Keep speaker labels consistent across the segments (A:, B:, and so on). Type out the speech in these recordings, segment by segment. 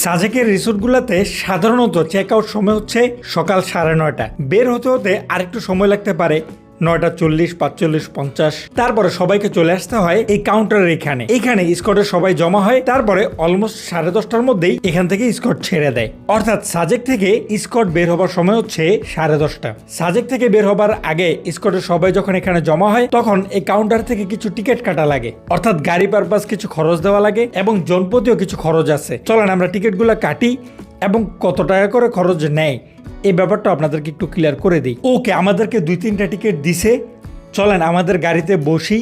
A: সাজেকের রিসোর্টগুলোতে সাধারণত check out সময় হচ্ছে সকাল 9:30। বের হতে হতে আরেকটু সময় লাগতে পারে 9:40, 45, 50। তারপরে সবাইকে চলে আসতে হয় এই কাউন্টারের এখানে স্কটে সবাই জমা হয়। তারপরে অলমোস্ট 10:30টার মধ্যেই এখান থেকে স্কট ছেড়ে দেয়। অর্থাৎ সাজেক থেকে স্কট বের হবার সময় হচ্ছে 10:30। সাজেক থেকে বের হবার আগে স্কটের সবাই যখন এখানে জমা হয় তখন এই কাউন্টার থেকে কিছু টিকিট কাটা লাগে, অর্থাৎ গাড়ি পারপাস কিছু খরচ দেওয়া লাগে এবং জনপ্রতিও কিছু খরচ আছে। চলেন আমরা টিকিটগুলো কাটি এবং কত টাকা করে খরচ নেয় এই ব্যাপারটা আপনাদেরকে একটু ক্লিয়ার করে দিই। ওকে, আমাদেরকে 2-3টা টিকিট দিছে। চলেন আমাদের গাড়িতে বসি,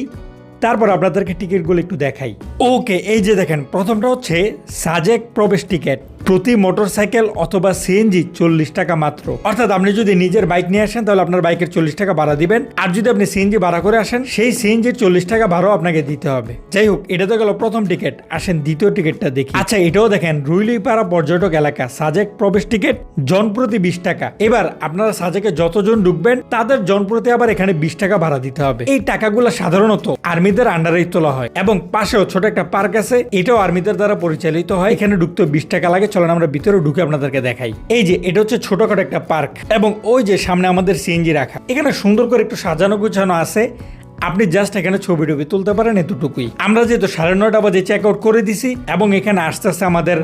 A: তারপর আপনাদেরকে টিকিটগুলো একটু দেখাই। ওকে, এই যে দেখেন, প্রথমটা হচ্ছে সাজেক প্রবেশ টিকিট। প্রতি মোটরসাইকেল অথবা সিএনজি 40 টাকা মাত্র। অর্থাৎ আপনি যদি নিজের বাইক নিয়ে আসেন তাহলে আপনার বাইকের 40 টাকা ভাড়া দিবেন, আর যদি আপনি সিএনজি ভাড়া করে আসেন সেই সিএনজির 40 টাকা ভাড়াও আপনাকে দিতে হবে। যাই হোক, এটা তো গেল প্রথম টিকিট। আসেন দ্বিতীয় টিকিটটা দেখি। আচ্ছা, এটাও দেখেন, রুইলিপাড়া পর্যটক এলাকা, সাজেক প্রবেশ টিকিট জনপ্রতি 20 টাকা। এবার আপনারা সাজেকে যতজন ঢুকবেন তাদের জনপ্রতি আবার এখানে 20 টাকা ভাড়া দিতে হবে। এই টাকাগুলো সাধারণত আর্মিদের আন্ডারেই তোলা হয় এবং পাশেও ছোট একটা পার্ক আছে, এটাও আর্মিদের দ্বারা পরিচালিত হয়। এখানে ঢুকতে 20 টাকা লাগে। চলেন আমরা ভিতরে ঢুকে আপনাদেরকে দেখাই। এই যে এটা হচ্ছে ছোটখাটো একটা পার্ক এবং ওই যে সামনে আমাদের সিএনজি রাখা। এখানে সুন্দর করে একটু সাজানো গুছানো আছে, আপনি জাস্ট এখানে ছবি টবি তুলতে পারেন, এতটুকুই। আমরা যেহেতু 9:30 বাজে চেক আউট করে দিছি এবং এখানে আস্তে আস্তে আমাদের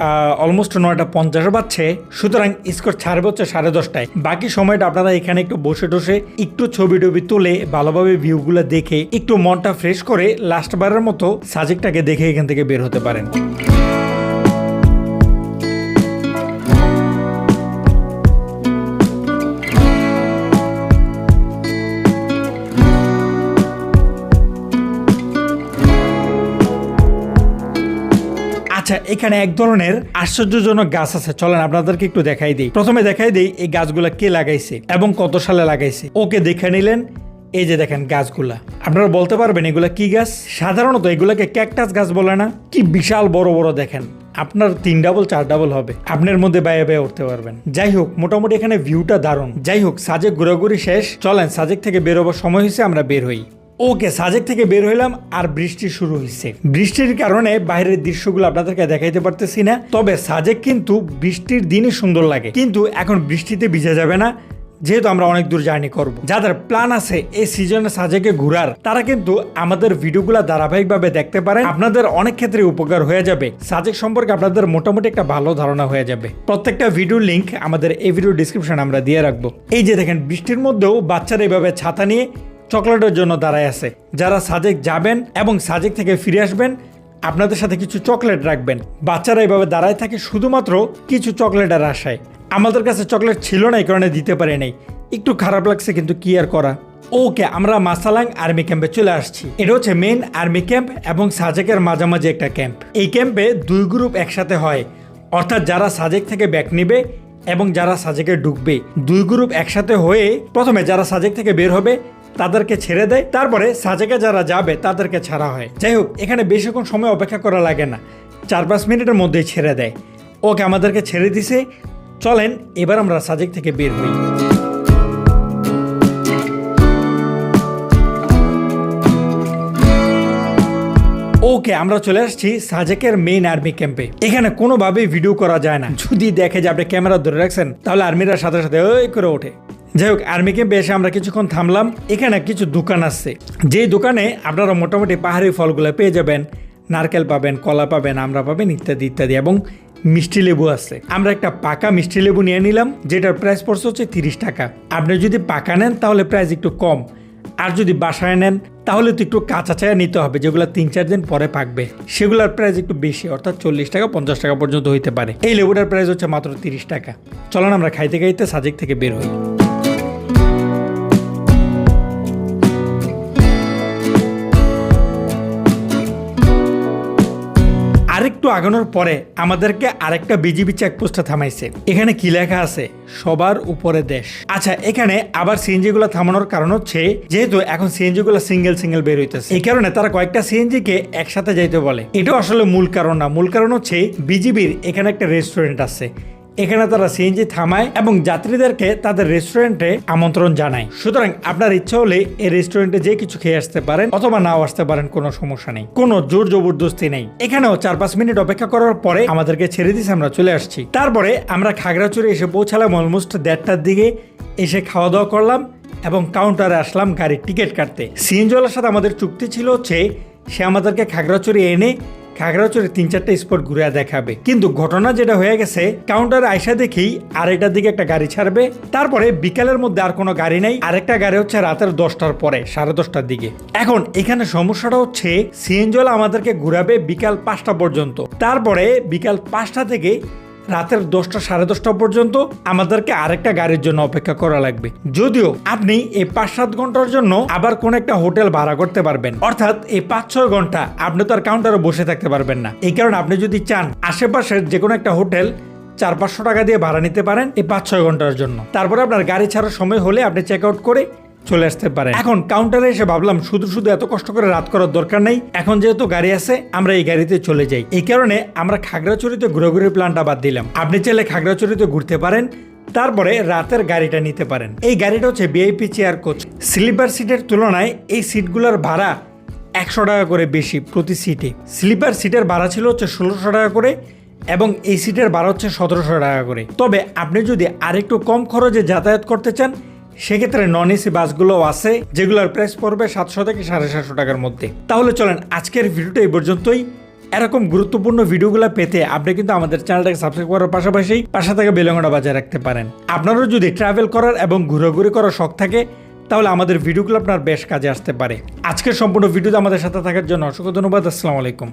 A: অলমোস্ট 9:50 বাজছে, সুতরাং স্কট ছাড়বে হচ্ছে 10:30টায়। বাকি সময়টা আপনারা এখানে একটু বসে টসে একটু ছবি টবি তুলে ভালোভাবে ভিউগুলো দেখে একটু মনটা ফ্রেশ করে লাস্ট বারের মতো সাজেকটাকে দেখে এখান থেকে বের হতে পারেন। আচ্ছা, এখানে এক ধরনের আশ্চর্যজনক গাছ আছে, চলেন আপনাদেরকে একটু দেখাই দিই। প্রথমে দেখাই দিই এই গাছগুলা কে লাগাইছে এবং কত সালে লাগাইছে। ওকে, দেখে নিলেন। এই যে দেখেন গাছগুলা, আপনারা বলতে পারবেন এগুলা কি গাছ? সাধারণত এগুলাকে ক্যাকটাস গাছ বলে না? কি বিশাল বড় বড় দেখেন, আপনার 3 ডাবল 4 ডাবল হবে, আপনার মধ্যে বাইরে বাইরে উঠতে পারবেন। যাই হোক, মোটামুটি এখানে ভিউটা দারুণ। যাই হোক, সাজেক ঘোরাঘুরি শেষ, চলেন সাজেক থেকে বের হবার সময় হয়েছে, আমরা বের হই। ওকে, সাজেক থেকে বের হইলাম আর বৃষ্টি শুরু হয়েছে। বৃষ্টির কারণে বাইরের দৃশ্যগুলো আপনাদেরকে দেখাইতে পারতেছি না, তবে সাজেক কিন্তু বৃষ্টির দিনই সুন্দর লাগে। কিন্তু এখন বৃষ্টিতে ভিজে যাবে না, যেহেতু আমরা অনেক দূর জার্নি করব। যাদের প্ল্যান আছে এই সিজনে সাজেকে ঘোরার, তারা কিন্তু আমাদের ভিডিওগুলো ধারাবাহিকভাবে দেখতে পারেন। আপনাদের অনেক ক্ষেত্রে উপকার হয়ে যাবে। সাজেক সম্পর্কে আপনাদের মোটামুটি একটা ভালো ধারণা হয়ে যাবে। প্রত্যেকটা ভিডিওর লিংক আমাদের এই ভিডিও ডিসক্রিপশনে আমরা দিয়ে রাখবো। এই যে দেখেন, বৃষ্টির মধ্যেও বাচ্চারা এইভাবে ছাতা নিয়ে চকলেটের জন্য দাঁড়ায় আছে। যারা সাজেক যাবেন এবং সাজেক থেকে ফিরে আসবেন, আপনাদের সাথে কিছু চকলেট রাখবেন। বাচ্চারা এইভাবে দাঁড়ায় থাকে শুধুমাত্র কিছু চকলেটের আশায়। আমাদের কাছে চকলেট ছিল না, এই কারণে দিতে পারি নাই। একটু খারাপ লাগছে, কিন্তু কি আর করা। ওকে, আমরা মাসালাং আর্মি ক্যাম্পে চলে আসছি। এটা হচ্ছে মেইন আর্মি ক্যাম্প এবং সাজেকের মাঝামাঝি একটা ক্যাম্প। এই ক্যাম্পে 2 গ্রুপ একসাথে হয়, অর্থাৎ যারা সাজেক থেকে ব্যাক নিবে এবং যারা সাজেকে ঢুকবে। 2 গ্রুপ একসাথে হয়ে প্রথমে যারা সাজেক থেকে বের হবে তাদেরকে ছেড়ে দেয়, তারপরে সাজেকে যারা যাবে তাদেরকে ছাড়া হয়। যাই হোক, এখানে বেশিক্ষণ সময় অপেক্ষা করা লাগে না, 4-5 মিনিটের মধ্যেই ছেড়ে দেয়। ওকে, আমাদেরকে ছেড়ে দিছে। চলেন এবার আমরা সাজেক থেকে বের হই। ওকে, আমরা চলে আসছি সাজেকের মেইন আর্মি ক্যাম্পে। এখানে কোনোভাবেই ভিডিও করা যায় না, যদি দেখে যে আপনি ক্যামেরা ধরে রাখছেন তাহলে আর্মিরা সাথে সাথে ওই করে ওঠে। যাই হোক, আর্মি ক্যাম্পে এসে আমরা কিছুক্ষণ থামলাম। এখানে কিছু দোকান আছে, যেই দোকানে আপনারা মোটামুটি পাহাড়ি ফলগুলো পেয়ে যাবেন। নারকেল পাবেন, কলা পাবেন, আমড়া পাবেন, ইত্যাদি ইত্যাদি, এবং মিষ্টি লেবু আছে। আমরা একটা পাকা মিষ্টি লেবু নিয়ে নিলাম, যেটার প্রাইস পড়ছে হচ্ছে 30 টাকা। আপনি যদি পাকা নেন তাহলে প্রাইস একটু কম, আর যদি বাসায় নেন তাহলে তো একটু কাঁচা চায়া নিতে হবে, যেগুলো 3-4 দিন পরে পাকবে, সেগুলোর প্রাইস একটু বেশি, অর্থাৎ 40 টাকা 50 টাকা পর্যন্ত হইতে পারে। এই লেবুটার প্রাইস হচ্ছে মাত্র 30 টাকা। চলেন আমরা খাইতে খাইতে সাজেক থেকে বের হই। আরেকটু আগানোর পরে আমাদেরকে আরেকটা বিজিবি চেকপোস্টে থামাইছে। এখানে কি লেখা আছে? সবার উপরে দেশ। আচ্ছা, এখানে আবার সিএনজি গুলা থামানোর কারণ হচ্ছে যেহেতু এখন সিএনজি গুলা সিঙ্গেল বের হইতেছে, এই কারণে তারা কয়েকটা সিএনজি কে একসাথে যাইতে বলে। এটাও আসলে মূল কারণ না। মূল কারণ হচ্ছে বিজিবির এখানে একটা রেস্টুরেন্ট আছে, এখানে তারা সিএনজি থামায় এবং যাত্রীদেরকে তাদের রেস্টুরেন্টে আমন্ত্রণ জানায়। সুতরাং আপনার ইচ্ছা হলে এই রেস্টুরেন্টে যে কিছু খেয়ে আসতে পারেন অথবা নাও আসতে পারেন, কোনো সমস্যা নেই, কোনো জোর জবরদস্তি নেই। এখানেও 4-5 মিনিট অপেক্ষা করার পরে আমাদেরকে ছেড়ে দিয়েছে, আমরা চলে আসছি। তারপরে আমরা খাগড়াছড়ি এসে পৌঁছালাম অলমোস্ট 1:30টার দিকে। এসে খাওয়া দাওয়া করলাম এবং কাউন্টারে আসলাম গাড়ির টিকিট কাটতে। সিএনজিওয়ালার সাথে আমাদের চুক্তি ছিল হচ্ছে সে আমাদেরকে খাগড়াছড়ি এনে খাগড়াছড়ি 3-4টা স্পট ঘুরে দেখাবে। কিন্তু ঘটনা যেটা হয়ে গেছে, কাউন্টারে আইসা দেখি আড়াইটার দিকে একটা গাড়ি ছাড়বে, তারপরে বিকালের মধ্যে আর কোনো গাড়ি নেই। আরেকটা গাড়ি হচ্ছে রাতের 10টার পরে, 10:30টার দিকে। এখন এখানে সমস্যাটা হচ্ছে সিএনজিওয়ালা আমাদেরকে ঘুরাবে বিকাল 5টা পর্যন্ত, তারপরে বিকাল 5টা থেকে রাতের 10টা 10:30 পর্যন্ত আমাদেরকে আরেকটা গাড়ির জন্য অপেক্ষা করা লাগবে। যদিও আপনি এই 5-7 ঘন্টার জন্য আবার কোন একটা হোটেল ভাড়া করতে পারবেন, অর্থাৎ এই 5-6 ঘন্টা আপনি তো আর কাউন্টারে বসে থাকতে পারবেন না। এই কারণে আপনি যদি চান আশেপাশের যে কোনো একটা হোটেল 400-500 টাকা দিয়ে ভাড়া নিতে পারেন এই 5-6 ঘন্টার জন্য। তারপরে আপনার গাড়ি ছাড়ার সময় হলে আপনি চেক আউট করে চলে আসতে পারেন। এখন কাউন্টারে এসে ভাবলাম শুধু এত কষ্ট করে রাত করার দরকার নেই, এখন যেহেতু গাড়ি আছে আমরা এই গাড়িতে চলে যাই। এই কারণে আমরা খাগড়াছড়িতে ঘোরাঘুরির প্ল্যানটা বাদ দিলাম। আপনি চাইলে খাগড়াছড়িতে ঘুরতে পারেন, তারপরে রাতের গাড়িটা নিতে পারেন। এই গাড়িটা হচ্ছে ভিআইপি চেয়ার কোচ। স্লিপার সিটের তুলনায় এই সিটগুলোর ভাড়া 100 টাকা করে বেশি প্রতি সিটে। স্লিপার সিটের ভাড়া ছিল হচ্ছে 1600 টাকা করে এবং এই সিটের ভাড়া হচ্ছে 1700 টাকা করে। তবে আপনি যদি আরেকটু কম খরচে যাতায়াত করতে চান সেক্ষেত্রে নন এসি বাসগুলোও আছে, যেগুলোর প্রাইস পড়বে 700 থেকে 750 টাকার মধ্যে। তাহলে চলেন আজকের ভিডিওটা এই পর্যন্তই। এরকম গুরুত্বপূর্ণ ভিডিওগুলো পেতে আপনি কিন্তু আমাদের চ্যানেলটাকে সাবস্ক্রাইব করার পাশাপাশি পাশে থেকে বেল আইকনটা বাজিয়ে রাখতে পারেন। আপনারও যদি ট্রাভেল করার এবং ঘোরাঘুরি করার শখ থাকে তাহলে আমাদের ভিডিওগুলো আপনার বেশ কাজে আসতে পারে। আজকের সম্পূর্ণ ভিডিওতে আমাদের সাথে থাকার জন্য অসংখ্য ধন্যবাদ। আসসালামু আলাইকুম।